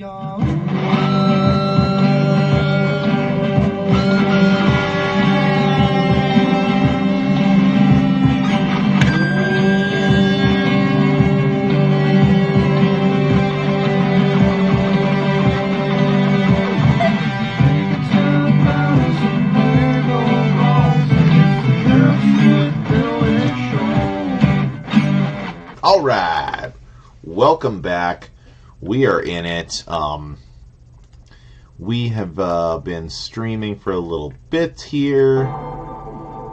All right, welcome back. We are in it. We have been streaming for a little bit here.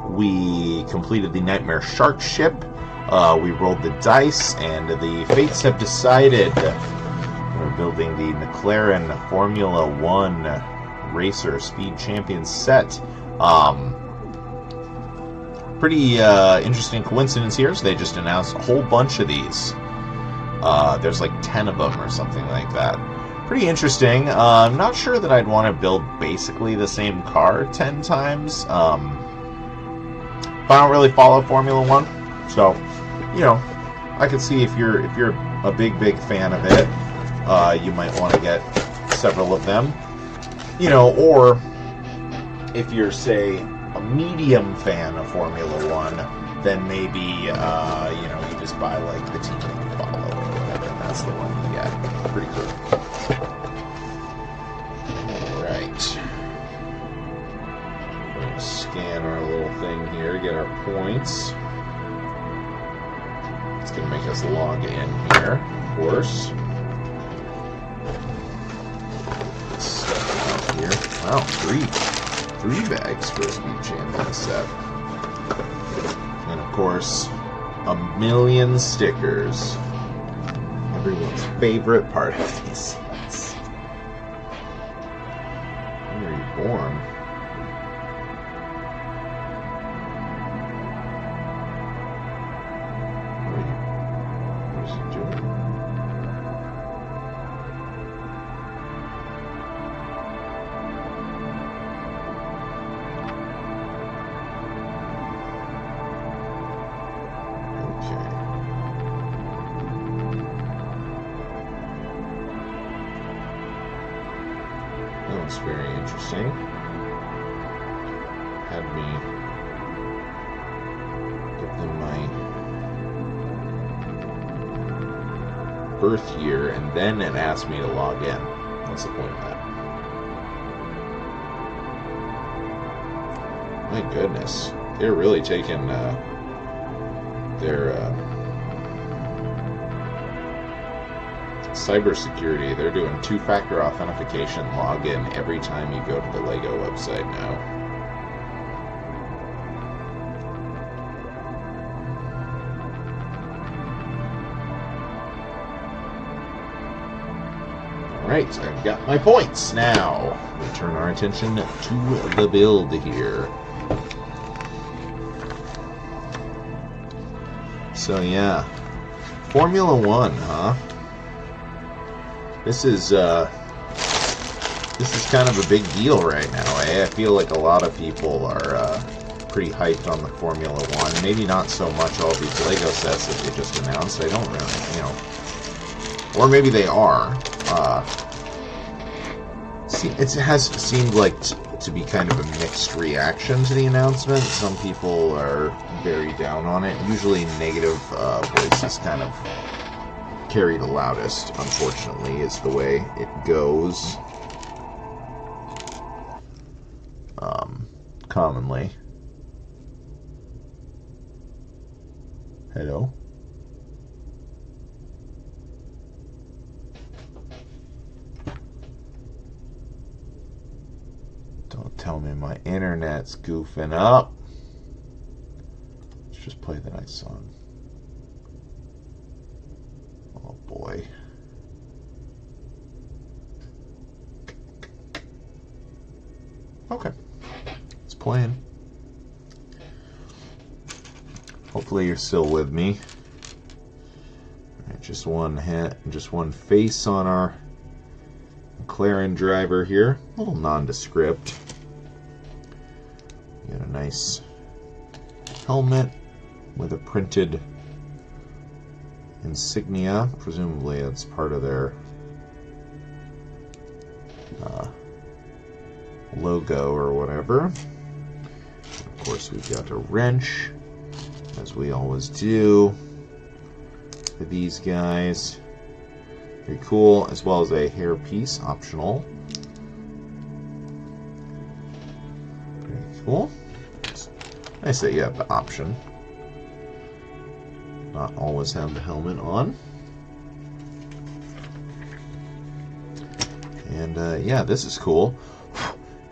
We completed the Nightmare Shark ship. We rolled the dice, and the fates have decided. We're building the McLaren Formula One Racer Speed Champion set. Pretty interesting coincidence here. So they just announced a whole bunch of these. There's like 10 of them or something like that. Pretty interesting. I'm not sure that I'd want to build basically the same car 10 times. I don't really follow Formula One, so you know, I could see if you're a big fan of it, you might want to get several of them. You know, or if you're, say, a medium fan of Formula One, then maybe you just buy like the team that you follow or whatever, and that's the one you get. Pretty cool. Alright. We're going to scan our little thing here to get our points. It's going to make us log in here, of course. This stuff out here. Wow, three bags for a Speed Champion set. And of course, a million stickers. Everyone's favorite part of these sets. When were you born? What is he doing? That's very interesting. Had me give them my birth year, and then it asked me to log in. What's the point of that? My goodness. They're really taking their cybersecurity. They're doing two-factor authentication login every time you go to the LEGO website now. Alright, I've got my points now. We turn our attention to the build here. So yeah, Formula One, huh? This is kind of a big deal right now. I feel like a lot of people are pretty hyped on the Formula One. Maybe not so much all these LEGO sets that they just announced. I don't really, or maybe they are. It has seemed like to be kind of a mixed reaction to the announcement. Some people are very down on it. Usually negative voices kind of carry the loudest, unfortunately, is the way it goes. Commonly. Hello? Don't tell me my internet's goofing up. Let's just play the nice song. Oh boy. Okay. It's playing. Hopefully you're still with me. Alright, just one face on our McLaren driver here. A little nondescript. Got a nice helmet with a printed insignia. Presumably that's part of their logo or whatever. Of course, we've got a wrench, as we always do for these guys. Very cool, as well as a hair piece, optional. Very cool. I say you have the option. Not always have the helmet on. And yeah, this is cool.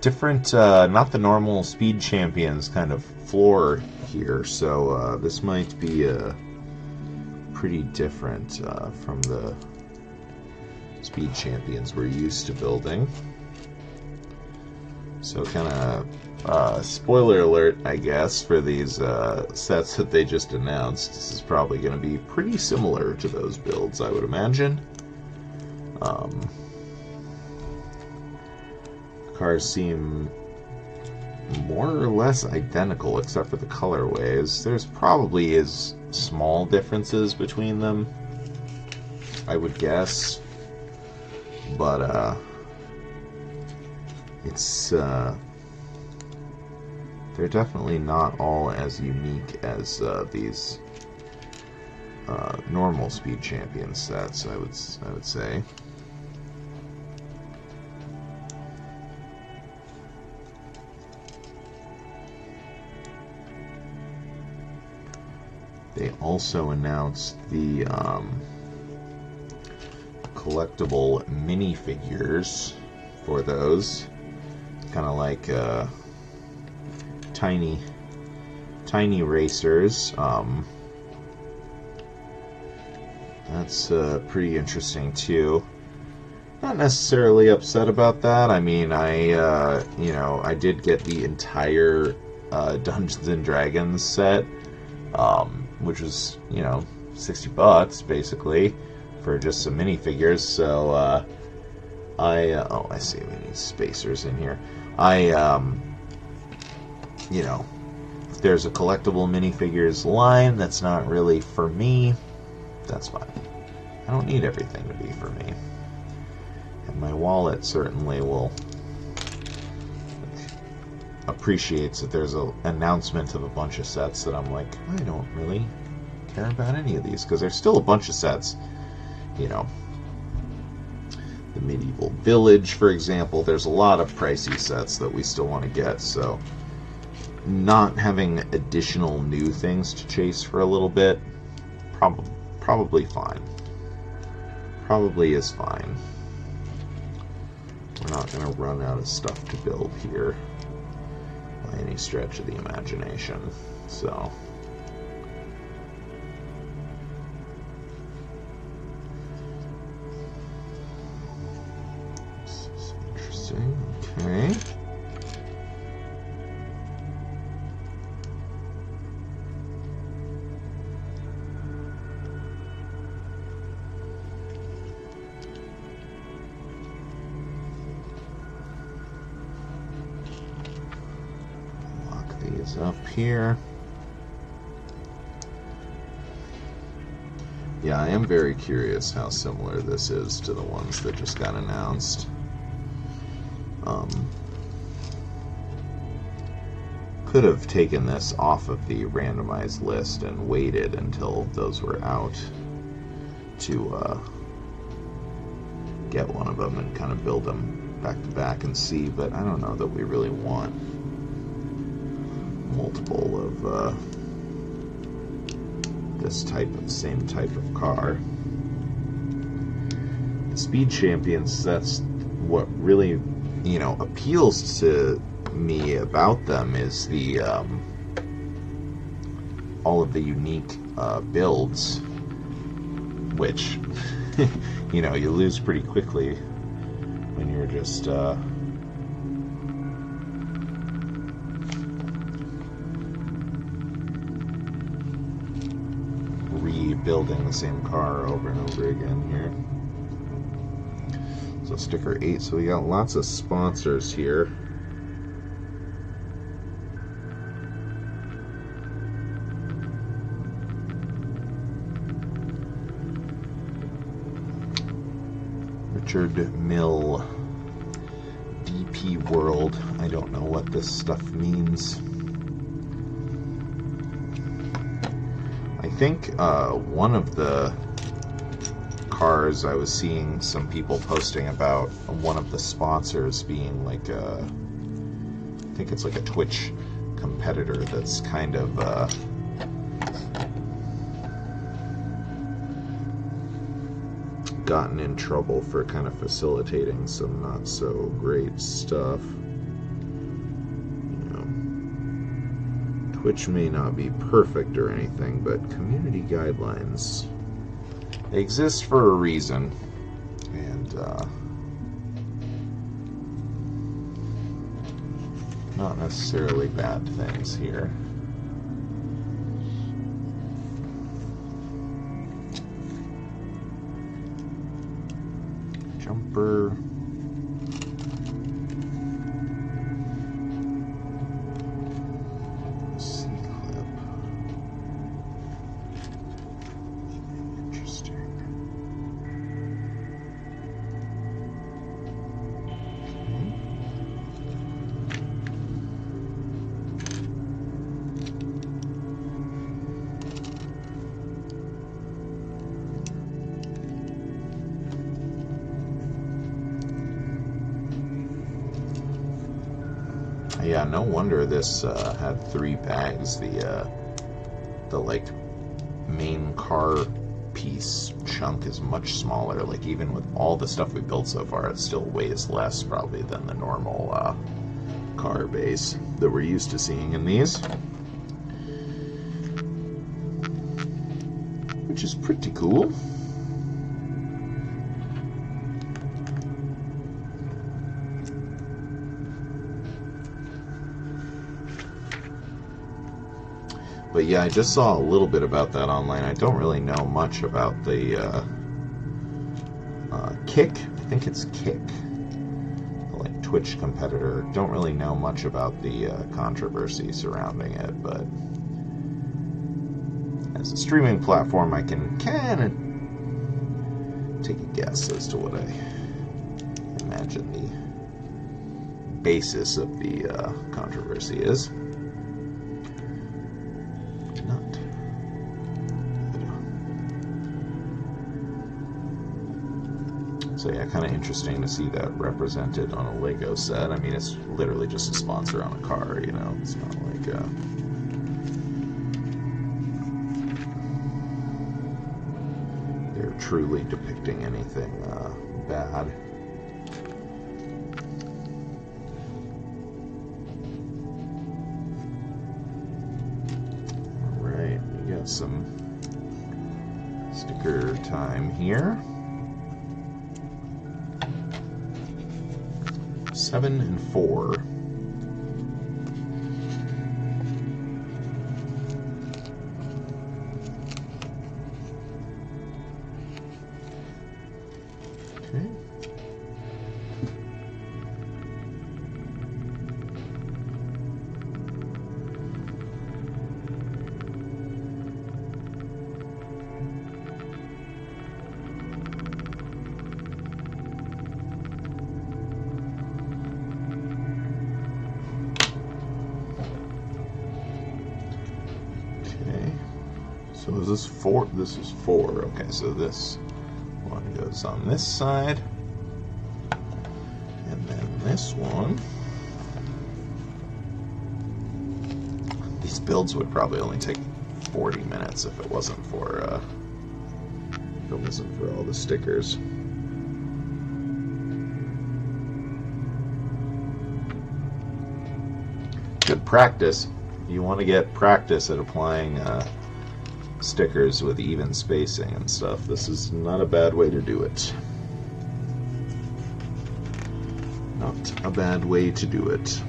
Different, not the normal Speed Champions kind of floor here, so this might be pretty different from the Speed Champions we're used to building. So kind of spoiler alert, I guess, for these sets that they just announced. This is probably going to be pretty similar to those builds, I would imagine. Cars seem more or less identical except for the colorways. There's probably is small differences between them, I would guess, but it's they're definitely not all as unique as these normal Speed Champion sets, I would say. They also announced the collectible minifigures for those. Kind of like tiny racers. That's pretty interesting too. Not necessarily upset about that. I mean, I did get the entire Dungeons and Dragons set. Which was, $60 basically for just some minifigures. So I see we need spacers in here. If there's a collectible minifigures line that's not really for me, that's fine. I don't need everything to be for me. And my wallet certainly will appreciates that there's an announcement of a bunch of sets that I'm like, I don't really care about any of these, because there's still a bunch of sets. The Medieval Village, for example, there's a lot of pricey sets that we still want to get, so not having additional new things to chase for a little bit, probably fine. Probably is fine. We're not going to run out of stuff to build here by any stretch of the imagination. So this is interesting. Okay. Up here. Yeah, I am very curious how similar this is to the ones that just got announced. Could have taken this off of the randomized list and waited until those were out to get one of them and kind of build them back to back and see, but I don't know that we really want multiple of this same type of car. The Speed Champions, that's what really, appeals to me about them, is the all of the unique builds, which you lose pretty quickly when you're just rebuilding the same car over and over again here. So sticker 8, so we got lots of sponsors here. Richard Mill. MP world. I don't know what this stuff means. I think one of the cars I was seeing some people posting about one of the sponsors being like a, I think it's like a Twitch competitor that's kind of gotten in trouble for kind of facilitating some not so great stuff. You know, Twitch may not be perfect or anything, but community guidelines, they exist for a reason, and not necessarily bad things here. Jumper. C-clip. Interesting. Yeah, no wonder this had 3 bags. The like main car piece chunk is much smaller. Like even with all the stuff we built so far, it still weighs less probably than the normal car base that we're used to seeing in these, which is pretty cool. But yeah, I just saw a little bit about that online. I don't really know much about the Kick. I think it's Kick, the like Twitch competitor. Don't really know much about the controversy surrounding it, but as a streaming platform, I can kind of take a guess as to what I imagine the basis of the controversy is. So yeah, kind of interesting to see that represented on a Lego set. I mean, it's literally just a sponsor on a car, you know. It's not like they're truly depicting anything bad. All right, we got some sticker time here. 7 and 4. Okay. So is this 4? This is 4. Okay, so this one goes on this side. And then this one. These builds would probably only take 40 minutes if it wasn't for all the stickers. Good practice. You want to get practice at applying stickers with even spacing and stuff. This is not a bad way to do it. Not a bad way to do it.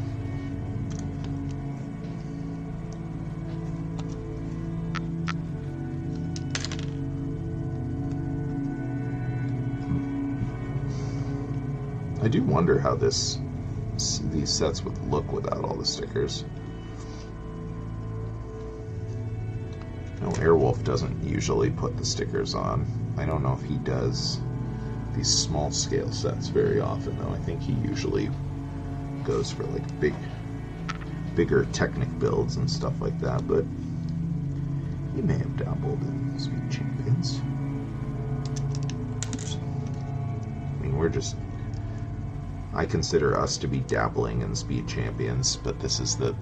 I do wonder how these sets would look without all the stickers. No, Airwolf doesn't usually put the stickers on. I don't know if he does these small scale sets very often, though. I think he usually goes for like bigger Technic builds and stuff like that, but you may have dabbled in Speed Champions. Oops. I mean, I consider us to be dabbling in Speed Champions, but this is the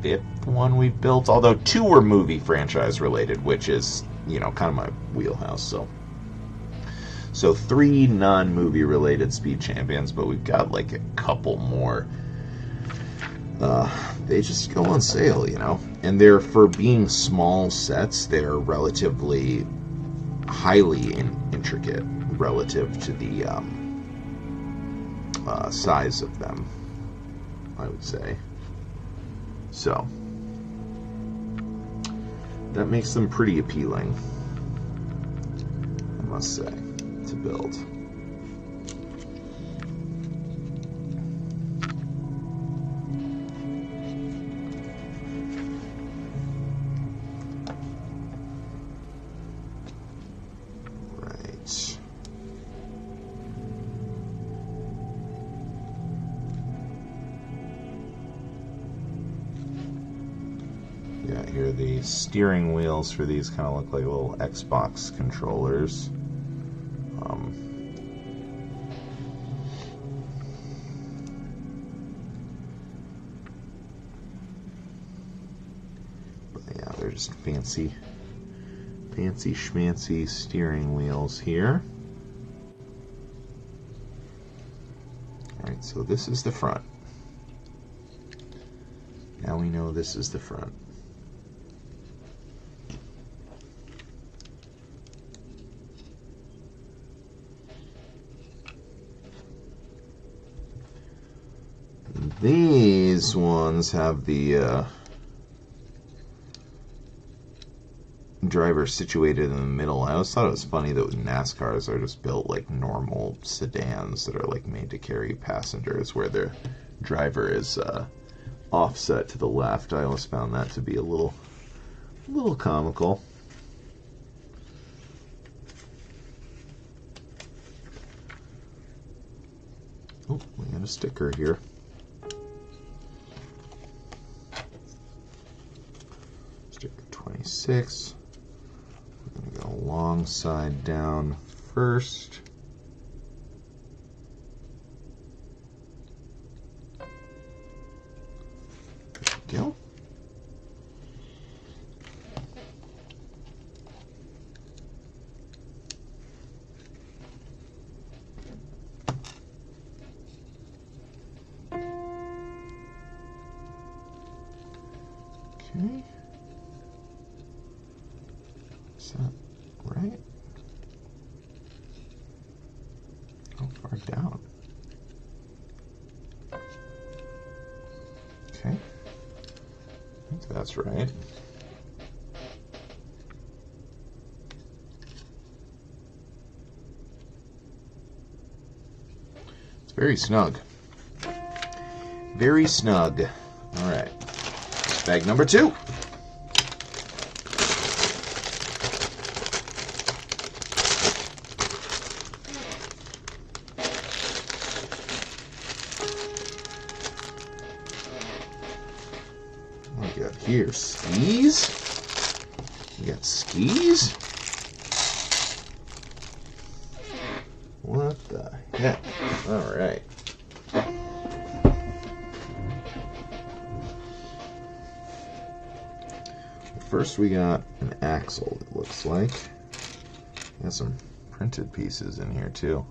5th one we've built, although 2 were movie franchise related, which is, kind of my wheelhouse, so 3 non-movie related Speed Champions, but we've got like a couple more. They just go on sale, and they're, for being small sets, they're relatively highly intricate relative to the size of them, I would say. So that makes them pretty appealing, I must say, to build. Right. Yeah, here the steering wheels for these kind of look like little Xbox controllers. Yeah, they're just fancy schmancy steering wheels here. Alright, so this is the front. Now we know this is the front. These ones have the driver situated in the middle. I always thought it was funny that NASCARs are just built like normal sedans that are like made to carry passengers, where their driver is offset to the left. I always found that to be a little comical. Oh, we got a sticker here. Sticker 26. We're going to go long side down first. There we go. Okay. Is that right? How far down? Okay. I think that's right. It's very snug. Very snug. All right. Bag number 2. What we got here? Skis? We got skis? What the heck? All right. First we got an axle, it looks like. Got some printed pieces in here too.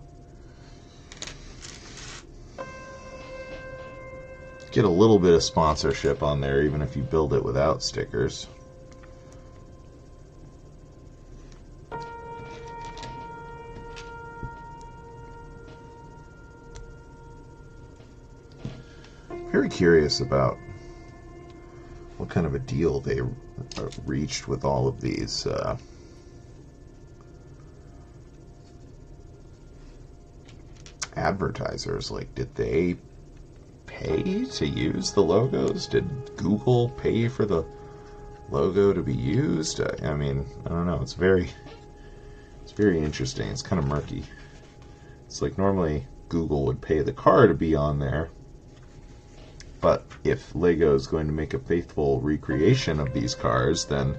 Get a little bit of sponsorship on there even if you build it without stickers. Very curious about what kind of a deal they reached with all of these advertisers. Like, did they pay to use the logos? Did Google pay for the logo to be used? I mean, I don't know. It's very interesting. It's kind of murky. It's like normally Google would pay the car to be on there, But if Lego is going to make a faithful recreation of these cars, then,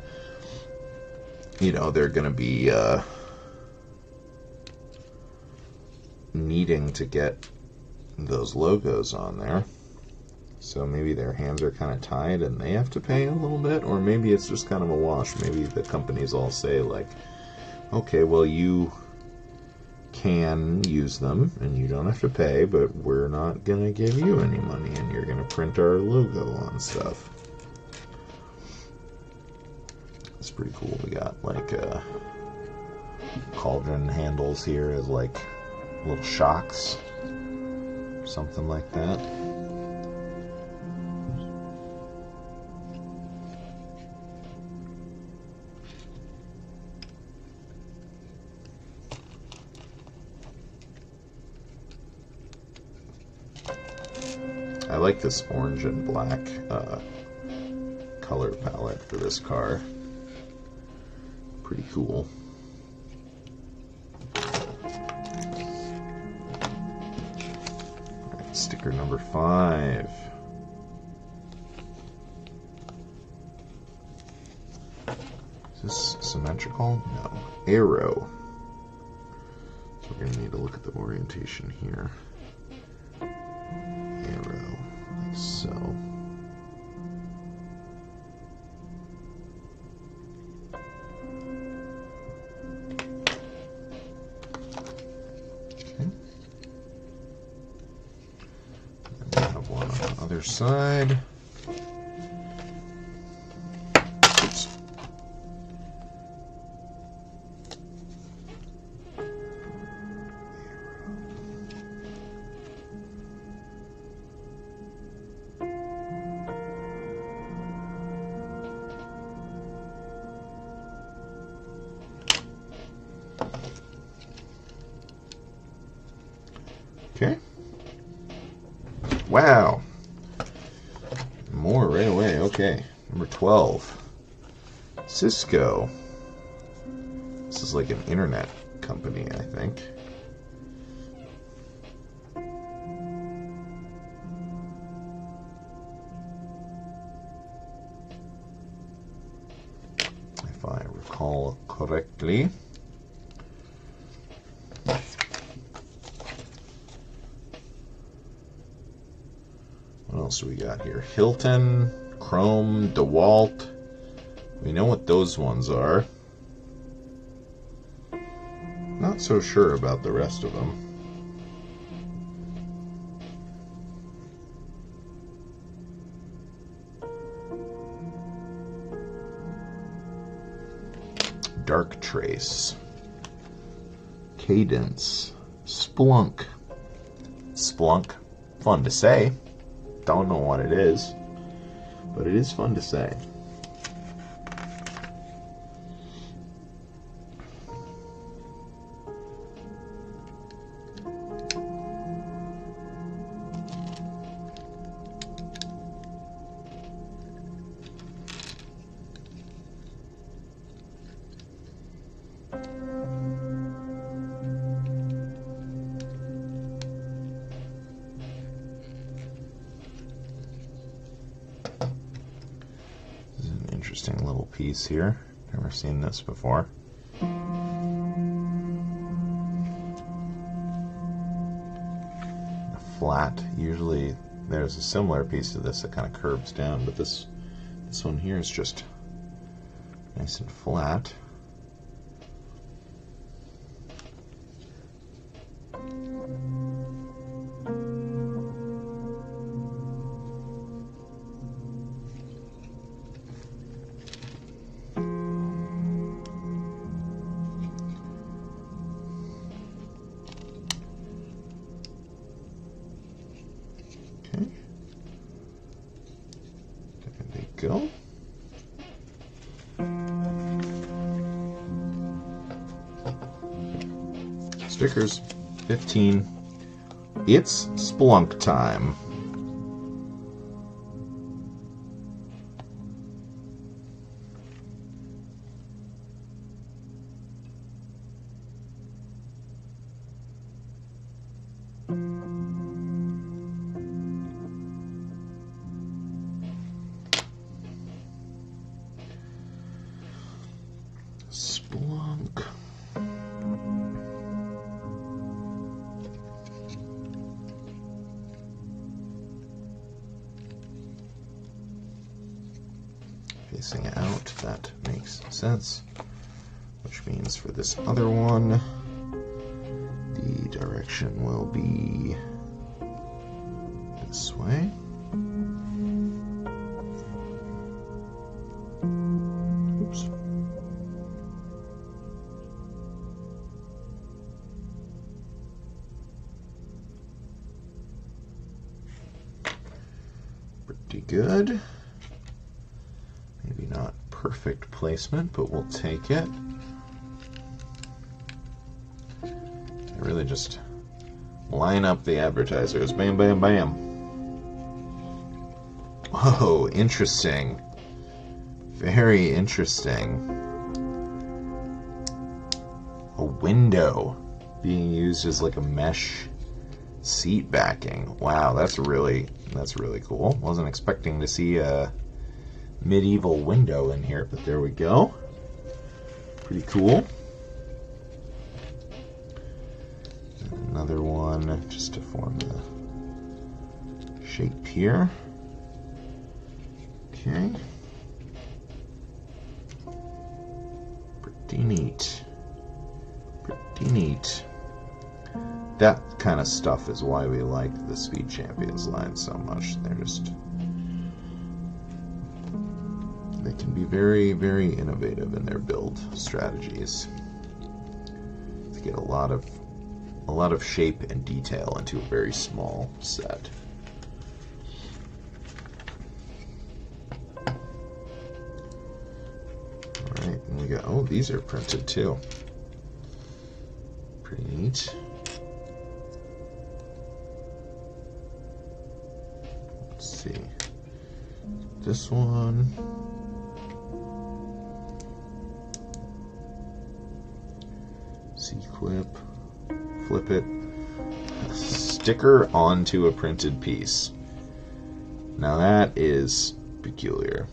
you know, they're going to be needing to get those logos on there. So maybe their hands are kind of tied and they have to pay a little bit, or maybe it's just kind of a wash. Maybe the companies all say, like, okay, well, you can use them and you don't have to pay, but we're not going to give you any money and you're going to print our logo on stuff. It's pretty cool. We got like cauldron handles here as like little shocks, something like that. I like this orange and black color palette for this car. Pretty cool. Alright, sticker number 5. Is this symmetrical? No. Arrow. So we're going to need to look at the orientation here. Arrow, like so. Okay. And we have one on the other side. Oops. Okay. Wow. More right away. Okay. Number 12. Cisco. This is like an internet company, I think. If I recall correctly. What else do we got here? Hilton, Chrome, DeWalt. We know what those ones are. Not so sure about the rest of them. Dark Trace. Cadence. Splunk. Splunk. Fun to say. Don't know what it is, but it is fun to say. Interesting little piece here. Never seen this before. A flat. Usually there's a similar piece to this that kind of curves down, but this one here is just nice and flat. Okay. There they go. Stickers, 15. It's Splunk time. facing out. That makes sense. Which means for this other one, the direction will be this way. Oops. Pretty good. Maybe not perfect placement, but we'll take it. I really just line up the advertisers. Bam, bam, bam. Whoa, interesting. Very interesting. A window being used as like a mesh seat backing. Wow, that's really cool. Wasn't expecting to see a medieval window in here, but there we go. Pretty cool. And another one just to form the shape here. Okay. Pretty neat. Pretty neat. That kind of stuff is why we like the Speed Champions line so much. They can be very, very innovative in their build strategies to get a lot of shape and detail into a very small set. Alright, and we got, oh, these are printed too. Pretty neat. Let's see. This one. C-clip. Flip it. A sticker onto a printed piece. Now that is peculiar.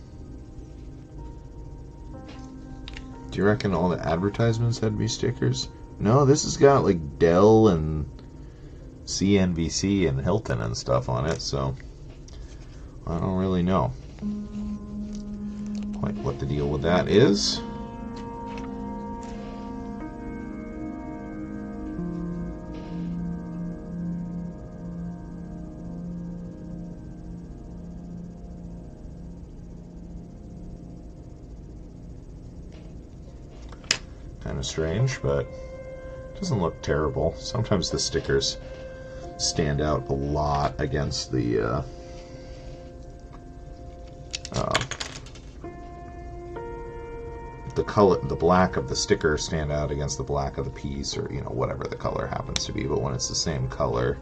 Do you reckon all the advertisements had to be stickers? No, this has got like Dell and CNBC and Hilton and stuff on it, so I don't really know quite what the deal with that is. Kind of strange, but it doesn't look terrible. Sometimes the stickers stand out a lot against the color, the black of the sticker stand out against the black of the piece, or whatever the color happens to be. But when it's the same color,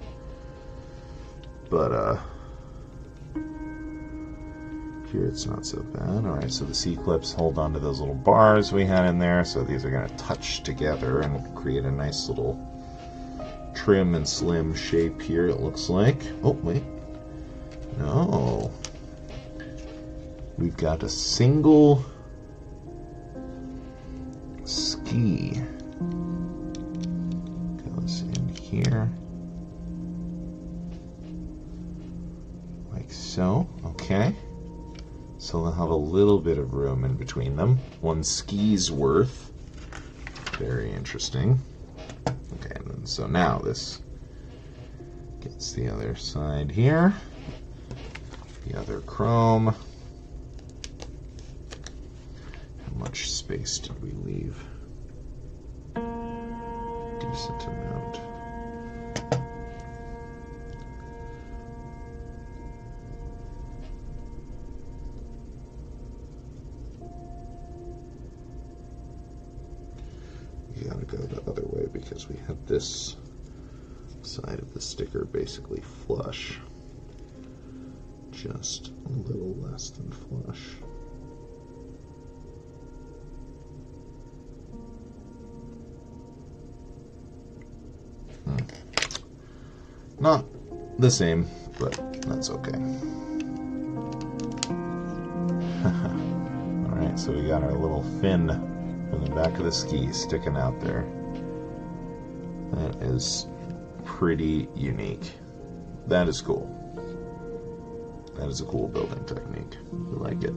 but here it's not so bad. Alright, so the C-clips hold on to those little bars we had in there, so these are going to touch together and create a nice little trim and slim shape here, it looks like. Oh, wait. No. We've got a single ski. Goes in here. Like so. Okay. So they'll have a little bit of room in between them. One ski's worth. Very interesting. Okay, and then, so now this gets the other side here. The other chrome. How much space did we leave? Decent amount. We gotta go the other way because we had this side of the sticker basically flush. Just a little less than flush. Not the same, but that's okay. Alright, so we got our little fin from the back of the ski sticking out there. That is pretty unique. That is cool. That is a cool building technique. I like it.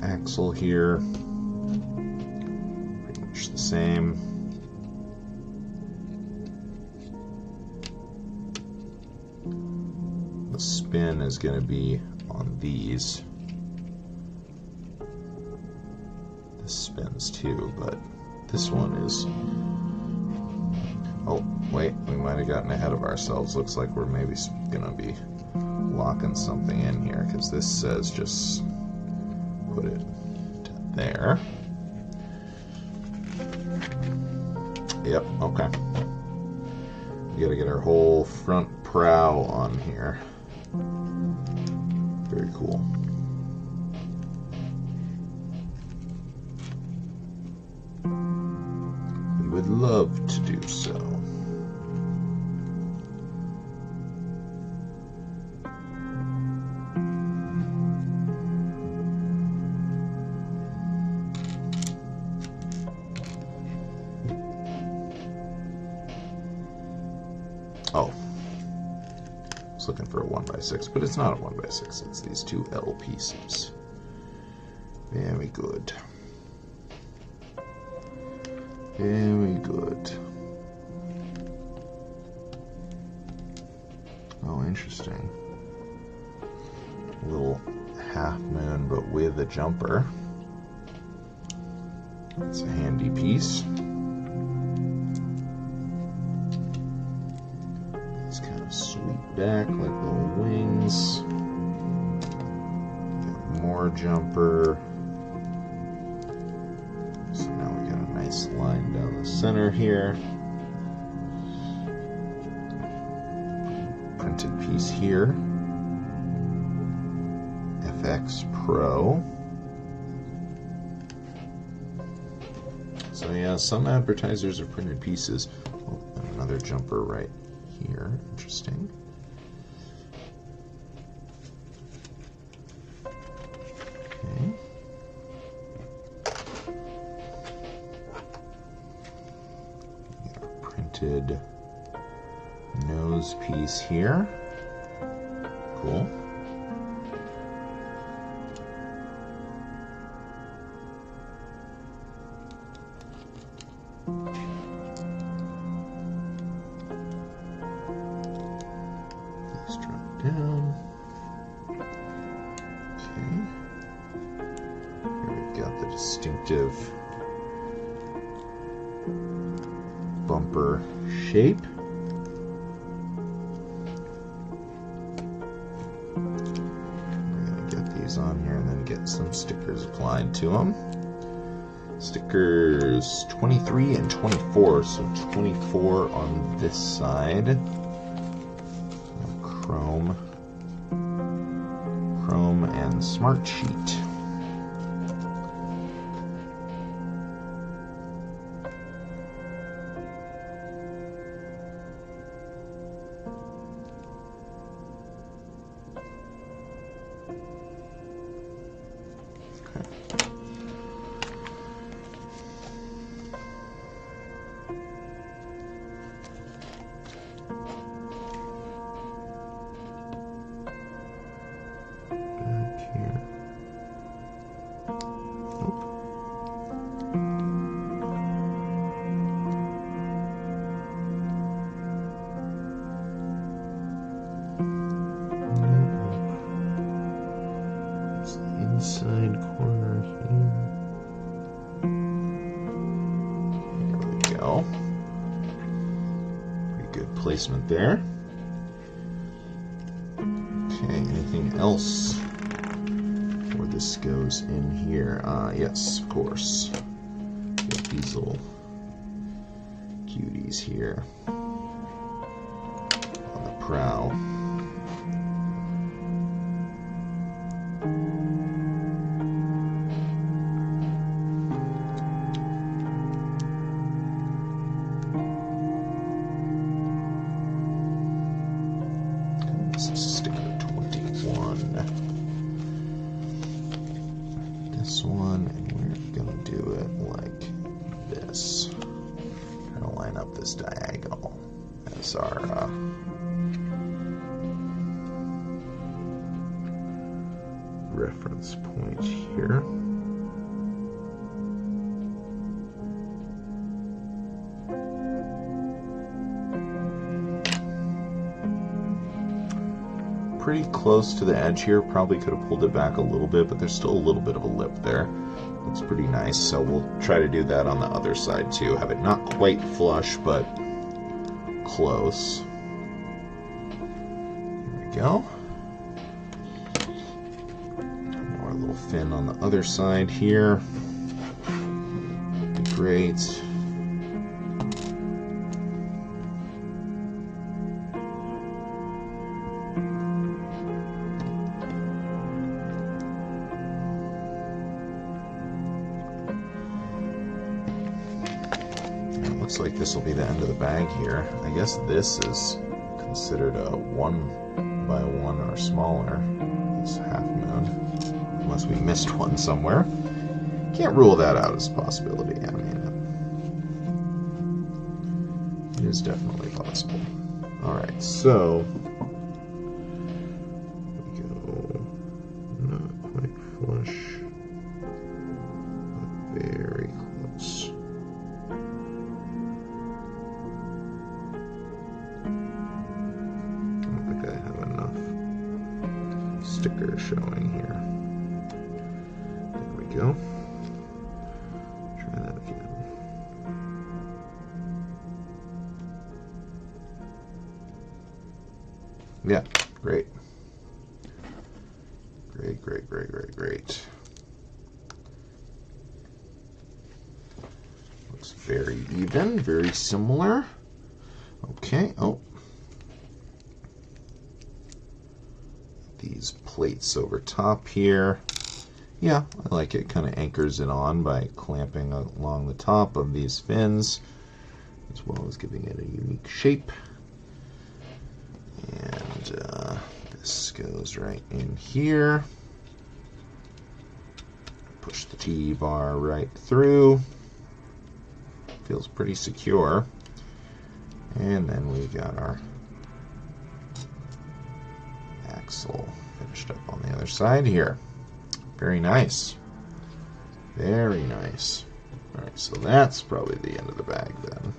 Axle here, pretty much the same. The spin is going to be on these. This spins too, but this one is... Oh, wait, we might have gotten ahead of ourselves. Looks like we're maybe going to be locking something in here, because this says just put it to there. Yep, okay. We gotta get our whole front prow on here. Very cool. We would love to do so. Oh, I was looking for a 1x6, but it's not a 1x6. It's these two L pieces. Very good. Very good. Oh, interesting. A little half moon, but with a jumper. It's a handy piece. Sweep back like little wings. Get more jumper. So now we got a nice line down the center here. Printed piece here. FX Pro. So yeah, some advertisers have printed pieces. Oh, and another jumper right here. Interesting. Okay. Got a printed nose piece here. Cool. Down. Okay. Here we've got the distinctive bumper shape. We're going to get these on here and then get some stickers applied to them. Stickers 23 and 24, so 24 on this side. Chrome and Smart Sheet. Inside corner here. There we go. Pretty good placement there. Okay, anything else before this goes in here? Yes, of course. Got these little cuties here on the prow. Sticker 21. This one, and we're gonna do it like this. Trying to line up this diagonal as our reference point here. pretty close to the edge here. Probably could have pulled it back a little bit, but there's still a little bit of a lip there. Looks pretty nice, so we'll try to do that on the other side too. Have it not quite flush, but close. Here we go. More little fin on the other side here. Great. Looks like this will be the end of the bag here. I guess this is considered a 1x1 or smaller. This half moon, unless we missed one somewhere. Can't rule that out as a possibility. I mean, it is definitely possible. All right, so we go not quite flush, but very close. Sticker showing here. There we go. Try that again. Yeah, great. Great. Looks very even, very similar. Okay, oh. These plates over top here. Yeah, I like it. Kind of anchors it on by clamping along the top of these fins, as well as giving it a unique shape. And this goes right in here. Push the T-bar right through. Feels pretty secure. And then we got our axle finished up on the other side here. Very nice. Very nice. Alright, so that's probably the end of the bag then.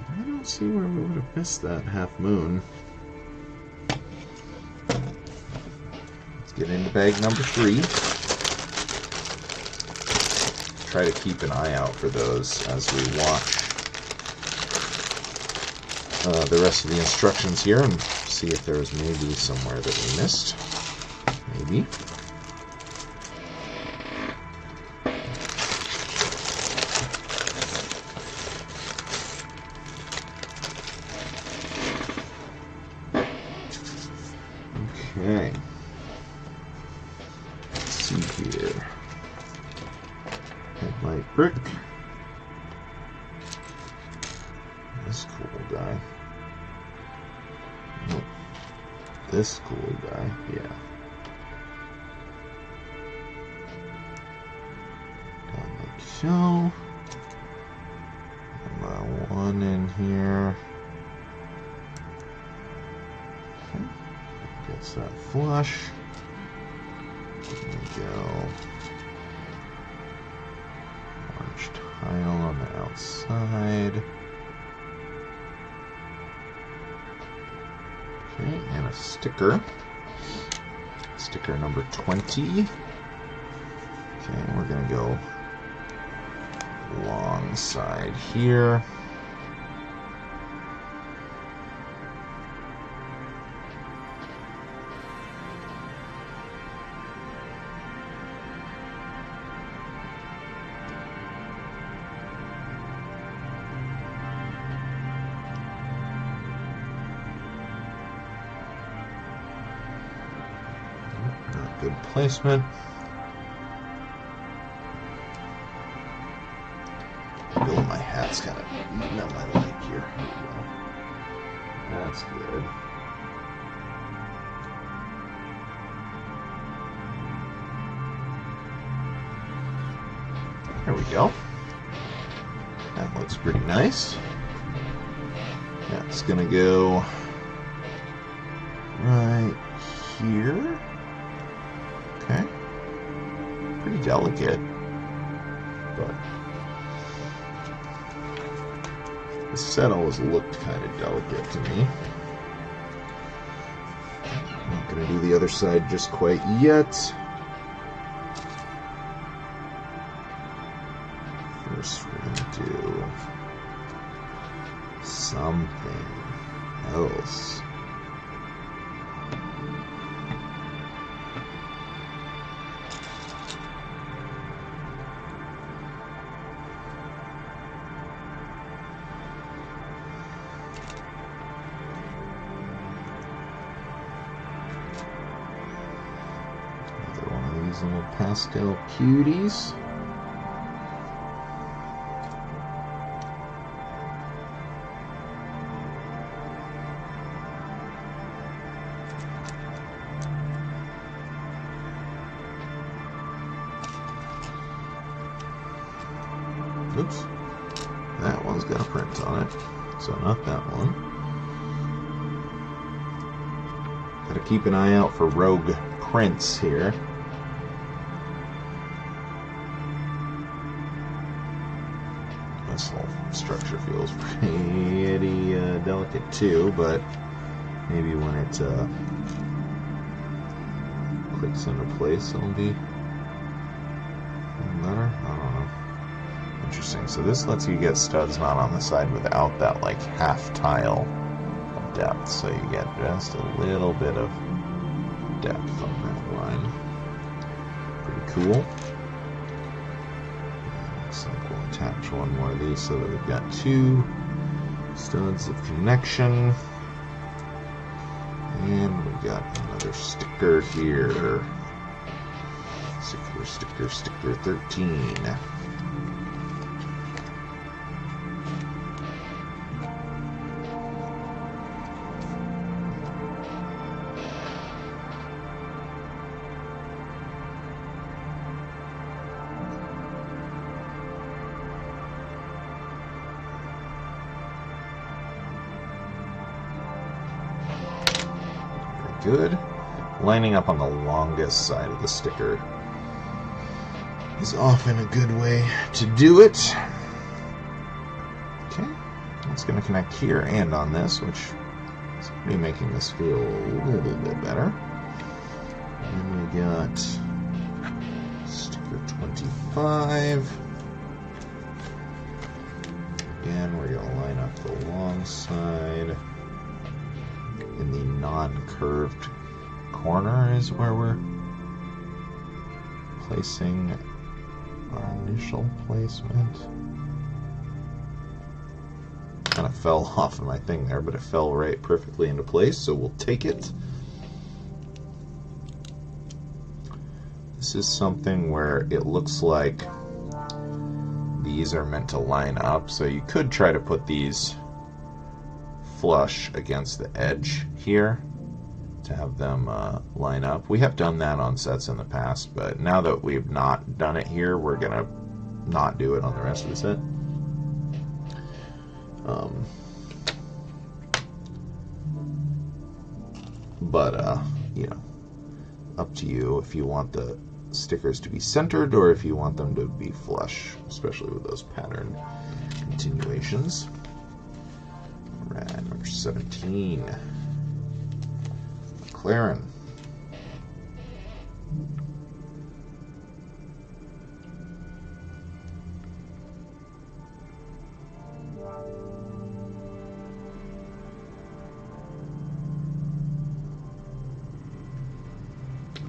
I don't see where we would have missed that half moon. Let's get into bag number 3. Try to keep an eye out for those as we watch the rest of the instructions here and see if there's maybe somewhere that we missed. Maybe. Okay. Let's see here. Headlight brick. This cool guy. Nope. This cool guy, yeah. Done like so. And my one in here. Okay. Gets that flush. There we go. Orange tile on the outside. Okay, and a sticker. Sticker number 20. Okay, we're going to go long side here. Good placement. Feel my hat's kind of eating up my leg here. Here we go. That's good. There we go. That looks pretty nice. Yeah, it's gonna go right here. Okay. Pretty delicate, but The set always looked kind of delicate to me. Not going to do the other side just quite yet. First, we're going to do something else. Little pastel cuties. Oops, that one's got a print on it, so not that one. Gotta keep an eye out for rogue prints here. This whole structure feels pretty delicate too, but maybe when it clicks into place it'll be better. I don't know. Interesting. So this lets you get studs not on the side without that like half tile of depth, so you get just a little bit of depth on that line. Pretty cool. Looks like we'll attach one more of these so that we've got two studs of connection. And we've got another sticker here. Sticker 13. Good. Lining up on the longest side of the sticker is often a good way to do it. Okay, it's going to connect here and on this, which is already making this feel a little bit better. And we got sticker 25. Again, we're going to line up the long side. In the non-curved corner is where we're placing our initial placement. Kind of fell off of my thing there, but it fell right perfectly into place, so we'll take it. This is something where it looks like these are meant to line up, so you could try to put these flush against the edge here to have them line up. We have done that on sets in the past, but now that we've not done it here, we're gonna not do it on the rest of the set. You know, up to you if you want the stickers to be centered or if you want them to be flush, especially with those pattern continuations. Alright, number 17. McLaren.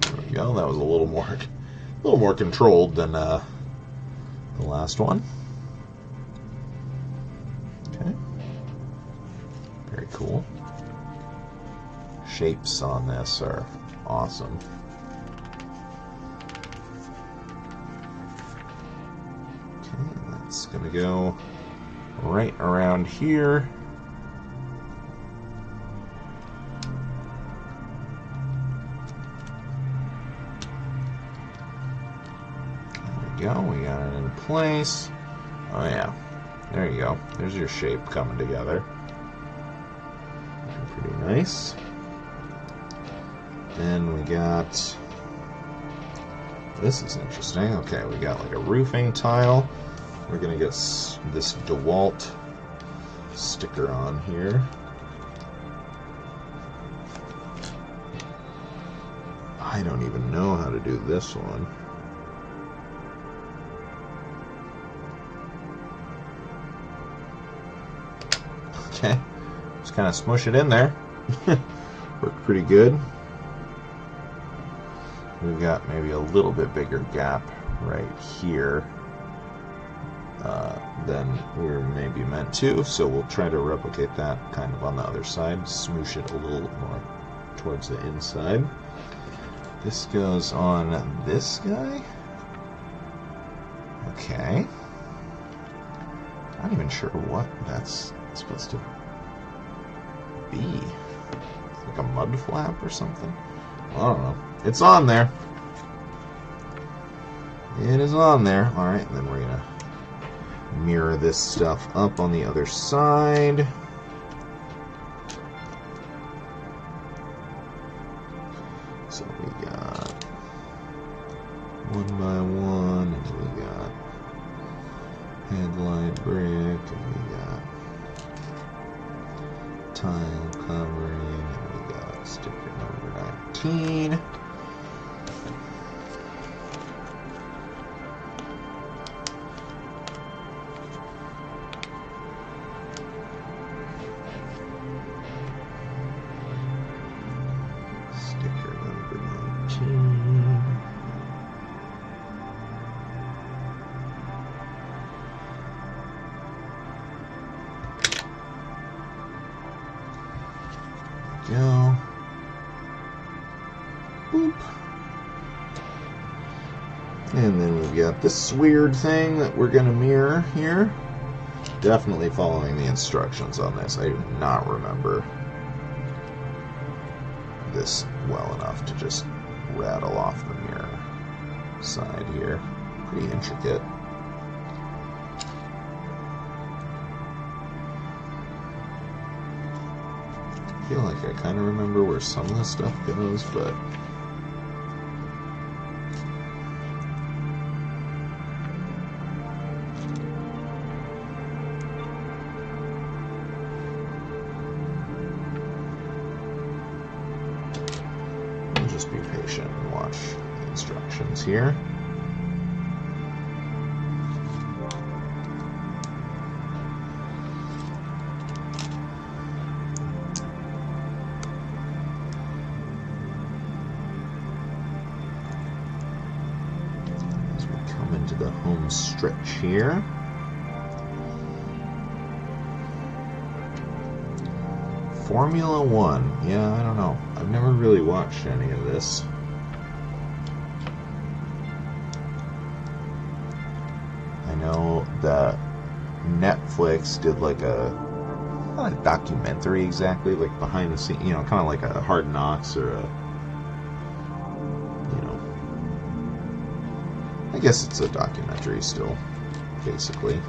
There we go. That was a little more controlled than the last one. Okay. Very cool. Shapes on this are awesome. Okay, that's gonna go right around here. There we go, we got it in place. Oh yeah, there you go. There's your shape coming together. Pretty nice. Then we got, this is interesting. Okay, we got like a roofing tile. We're gonna get this DeWalt sticker on here. I don't even know how to do this one. Okay, just kind of smush it in there. Worked pretty good. We've got maybe a little bit bigger gap right here than we were maybe meant to, so we'll try to replicate that kind of on the other side, smoosh it a little more towards the inside. This goes on this guy. Okay. Not even sure what that's supposed to be. It's like a mud flap or something. I don't know. It's on there. It is on there. Alright, and then we're gonna mirror this stuff up on the other side. So we got one by one, and we got headlight brick, and we got tile covering, and we got sticker number 19. Sticker number 19. Go. Boop. And then we've got this weird thing that we're going to mirror here. Definitely following the instructions on this. I do not remember this well enough to just rattle off the mirror side here. Pretty intricate. I feel like I kind of remember where some of this stuff goes, but we'll just be patient and watch the instructions here. Into the home stretch here. Formula One. Yeah, I don't know. I've never really watched any of this. I know that Netflix did like not a documentary exactly, like behind the scenes, you know, kind of like a Hard Knocks or a, I guess it's a documentary still, basically.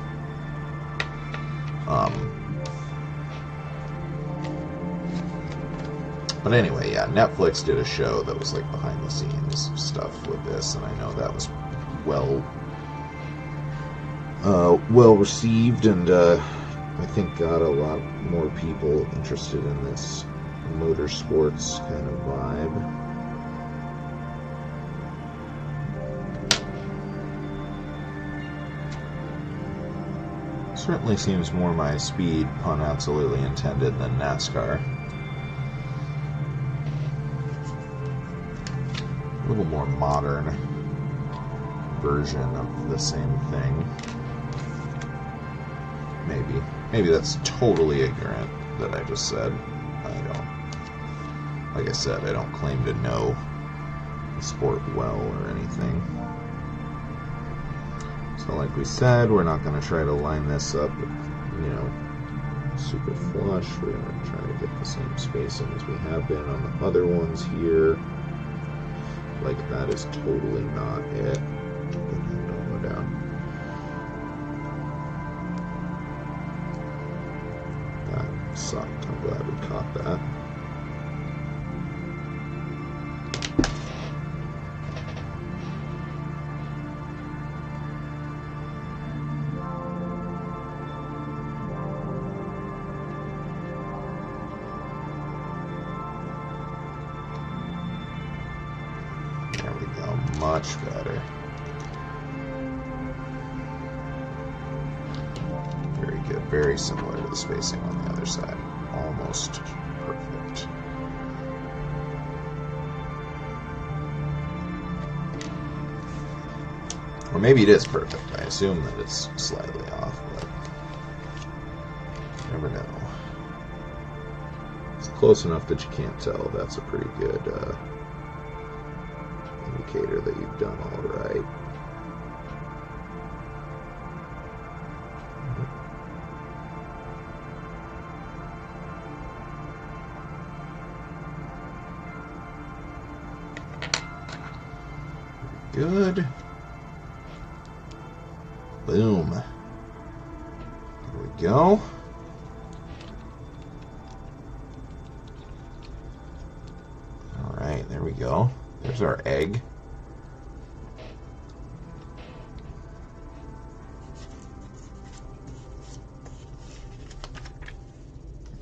But anyway, yeah, Netflix did a show that was like behind the scenes stuff with this, and I know that was well received, and I think got a lot more people interested in this motorsports kind of vibe. Certainly seems more my speed, pun absolutely intended, than NASCAR. A little more modern version of the same thing. Maybe that's totally ignorant that I just said. I don't. Like I said, I don't claim to know the sport well or anything. So like we said, we're not going to try to line this up, super flush. We're going to try to get the same spacing as we have been on the other ones here. Like that is totally not it. Don't go down. That sucked. I'm glad we caught that. Much better. Very good. Very similar to the spacing on the other side. Almost perfect. Or maybe it is perfect. I assume that it's slightly off, but you never know. It's close enough that you can't tell. That's a pretty good indicator that you've done all right. Good. Boom. There we go. Alright, there we go. There's our egg.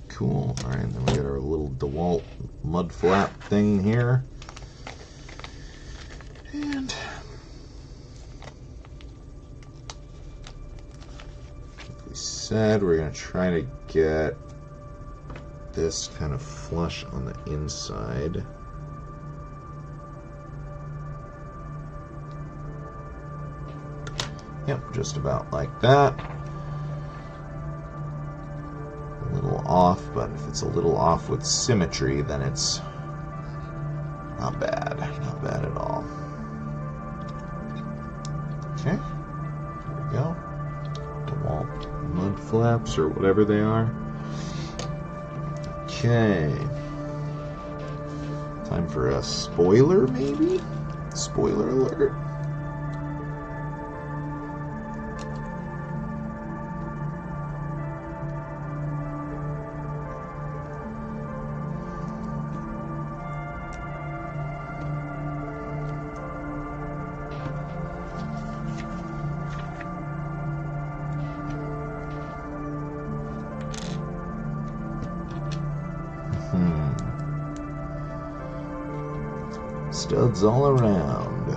Cool. Alright, then we got our little DeWalt mud flap thing here. And like we said, we're going to try to get this kind of flush on the inside. Yep, just about like that. A little off, but if it's a little off with symmetry, then it's not bad. Not bad at all. Okay, there we go. DeWalt mud flaps, or whatever they are. Okay. Time for a spoiler, maybe? Spoiler alert. Studs all around.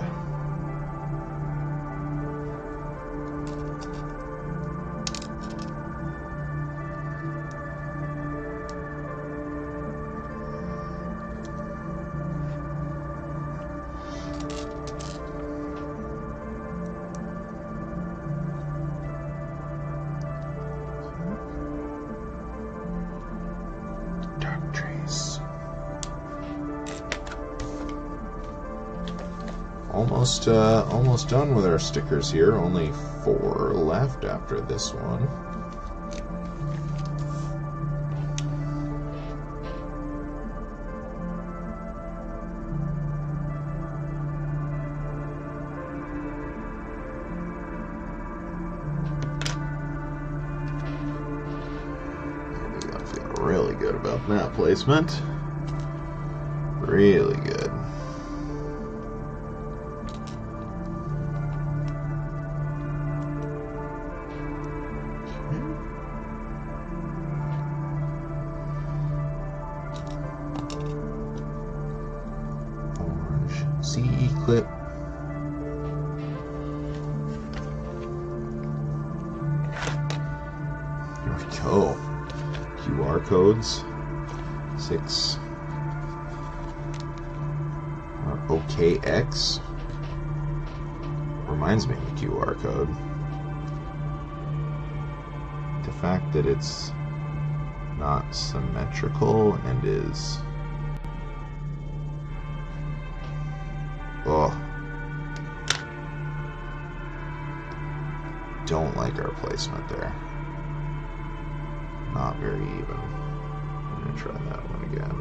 Dark trace. Almost done with our stickers here. Only 4 left after this one. I feel really good about that placement. Really good. CE clip. Here we go. QR codes. 6. Our OKX. Reminds me of the QR code. The fact that it's not symmetrical and is... Oh. Don't like our placement there. Not very even. I'm going to try that one again.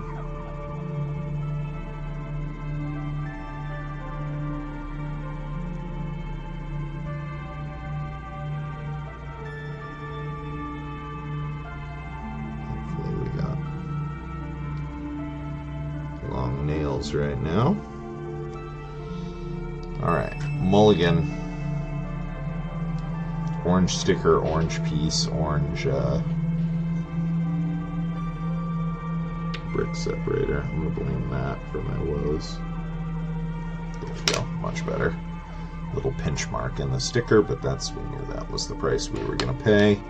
Hopefully we got long nails right now. Alright, mulligan. Orange sticker, orange piece, orange brick separator. I'm going to blame that for my woes. There we go. much better. Little pinch mark in the sticker, but we knew that was the price we were going to pay.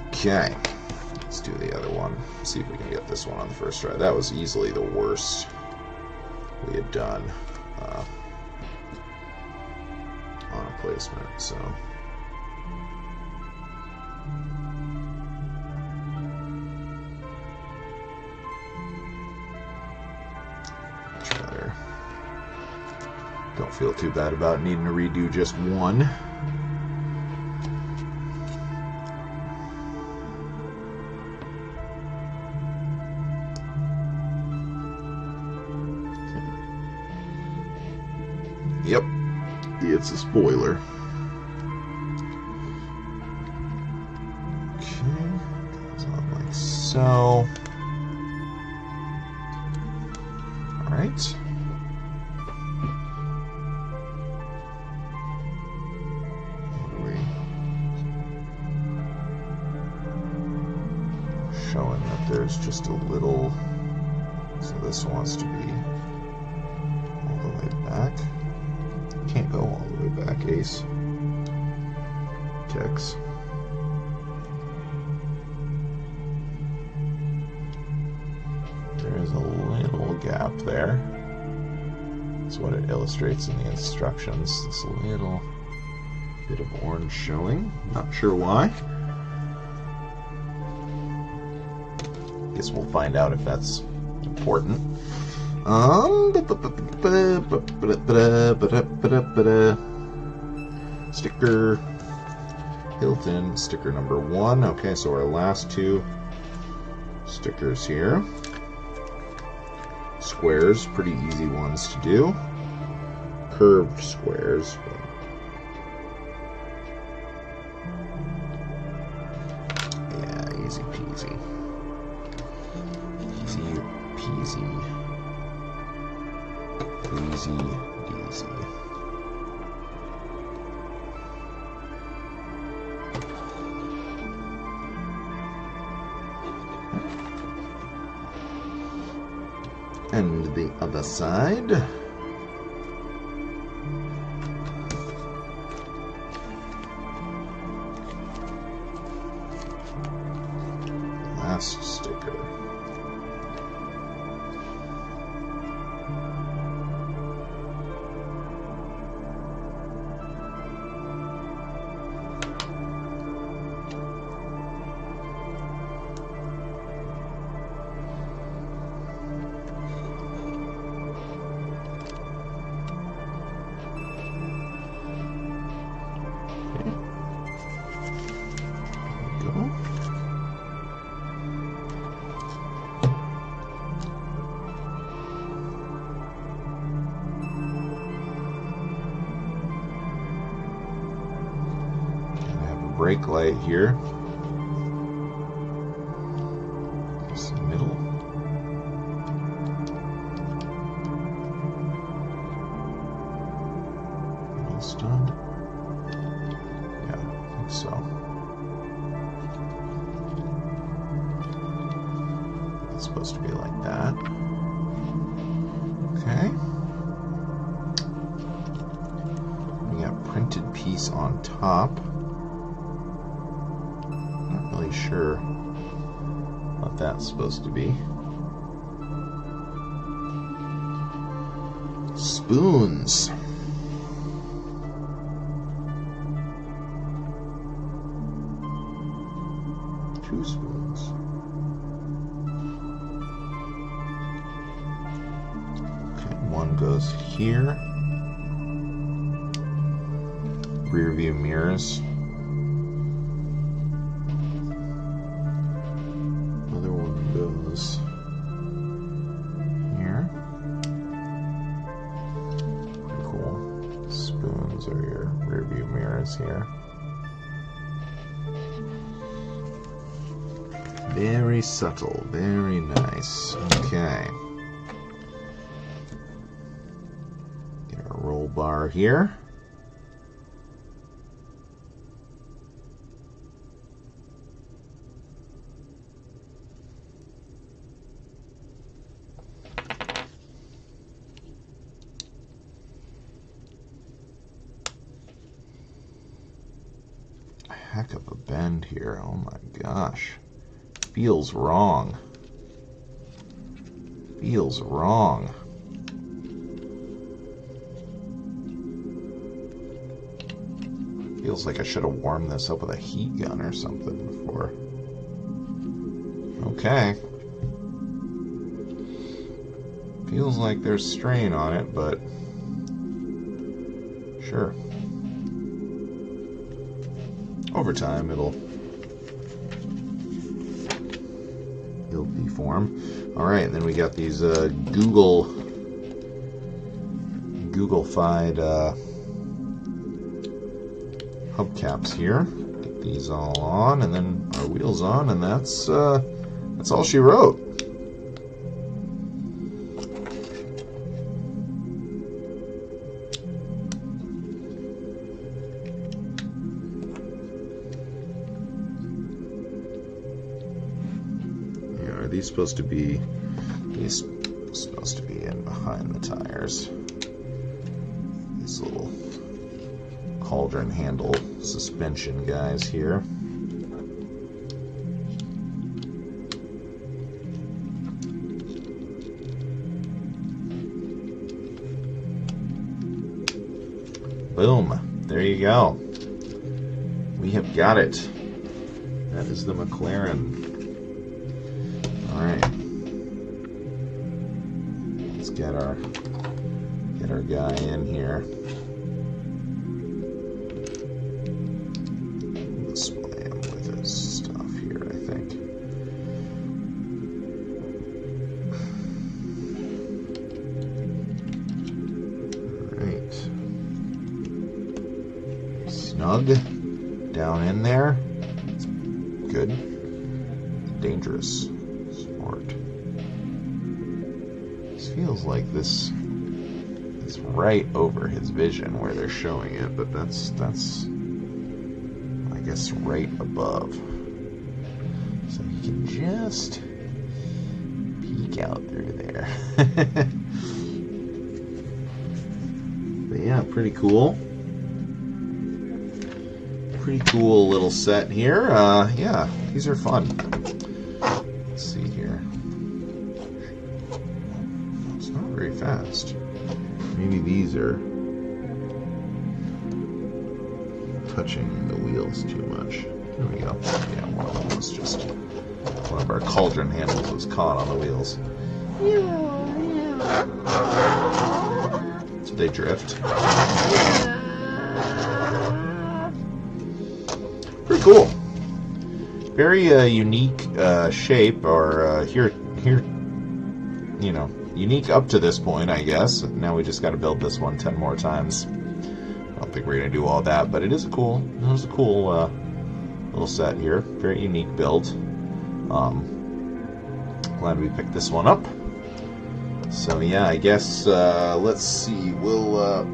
Okay, let's do the other one. See if we can get this one on the first try. That was easily the worst we had done on a placement, so... Don't feel too bad about needing to redo just one. Yep, it's a spoiler. Okay, goes on like so. All right. Showing that there's just a little, so this wants to be all the way back. Can't go all the way back, Ace. Tex. There is a little gap there. That's what it illustrates in the instructions. This little bit of orange showing. Not sure why. Guess we'll find out if that's important. Sticker Hilton, sticker number 1. Okay, so our last 2 stickers here. Squares, pretty easy ones to do. Curved squares. Yeah, easy peasy. Easy peasy. Easy peasy. And the other side. Last sticker. Brake light here. Just middle. Middle stud. Yeah, I think so. It's supposed to be like that. Okay. We got printed piece on top. Sure what that's supposed to be. Spoons. Two spoons. Okay, one goes here. Rear view mirrors. Here. Pretty cool. Spoons are your rear view mirrors here. Very subtle, very nice. Okay. Get a roll bar here. heck of a bend here. Oh my gosh. Feels wrong. Feels wrong. Feels like I should have warmed this up with a heat gun or something before. Okay. Feels like there's strain on it, but sure. Over time, it'll deform. All right, and then we got these Google-fied hubcaps here. Get these all on, and then our wheels on, and that's all she wrote. Are these supposed to be in behind the tires? These little cauldron handle suspension guys here. Boom. There you go. We have got it. That is the McLaren. Alright. Let's get our guy in here. Display him with his stuff here, I think. Alright. Snug down in there. It's good. Dangerous. Smart. This feels like this is right over his vision where they're showing it, but that's I guess right above. So you can just peek out through there. But yeah, pretty cool. Pretty cool little set here. Yeah, these are fun. Let's see here. It's not very fast. Maybe these are touching the wheels too much. There we go. Yeah, one of them was just... one of our cauldron handles was caught on the wheels. So they drift. Pretty cool. Very unique shape, or here, you know, unique up to this point, I guess. Now we just got to build this one 10 more times. I don't think we're gonna do all that, but it was a cool little set here. Very unique build. Glad we picked this one up. So yeah, I guess let's see. We'll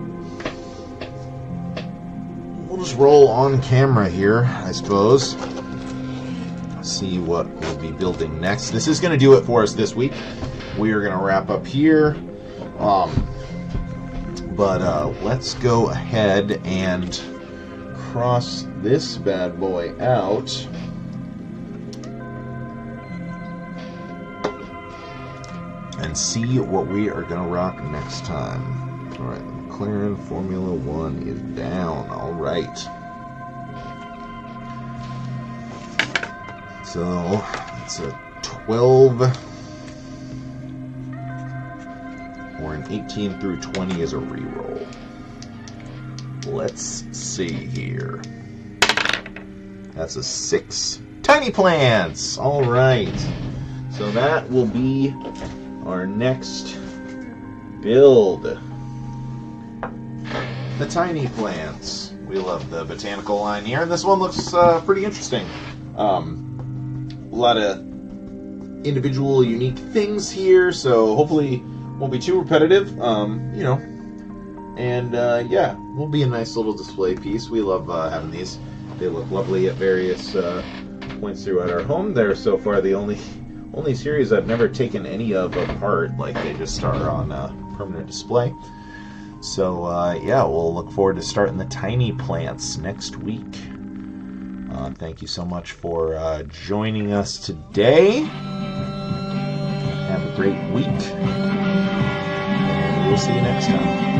just roll on camera here, I suppose. See what we'll be building next. This is going to do it for us this week. We are going to wrap up here. But let's go ahead and cross this bad boy out. And see what we are going to rock next time. Alright, McLaren Formula 1 is down. Alright. So, it's a 12, or an 18 through 20 is a reroll. Let's see here. That's a 6. Tiny plants! Alright. So that will be our next build. The tiny plants. We love the botanical line here, and this one looks pretty interesting. A lot of individual unique things here, so hopefully won't be too repetitive, you know. And yeah, will be a nice little display piece. We love having these. They look lovely at various points throughout our home. They're so far the only series I've never taken any of apart. Like, they just are on permanent display. So yeah, we'll look forward to starting the tiny plants next week. Thank you so much for joining us today. Have a great week, and we'll see you next time.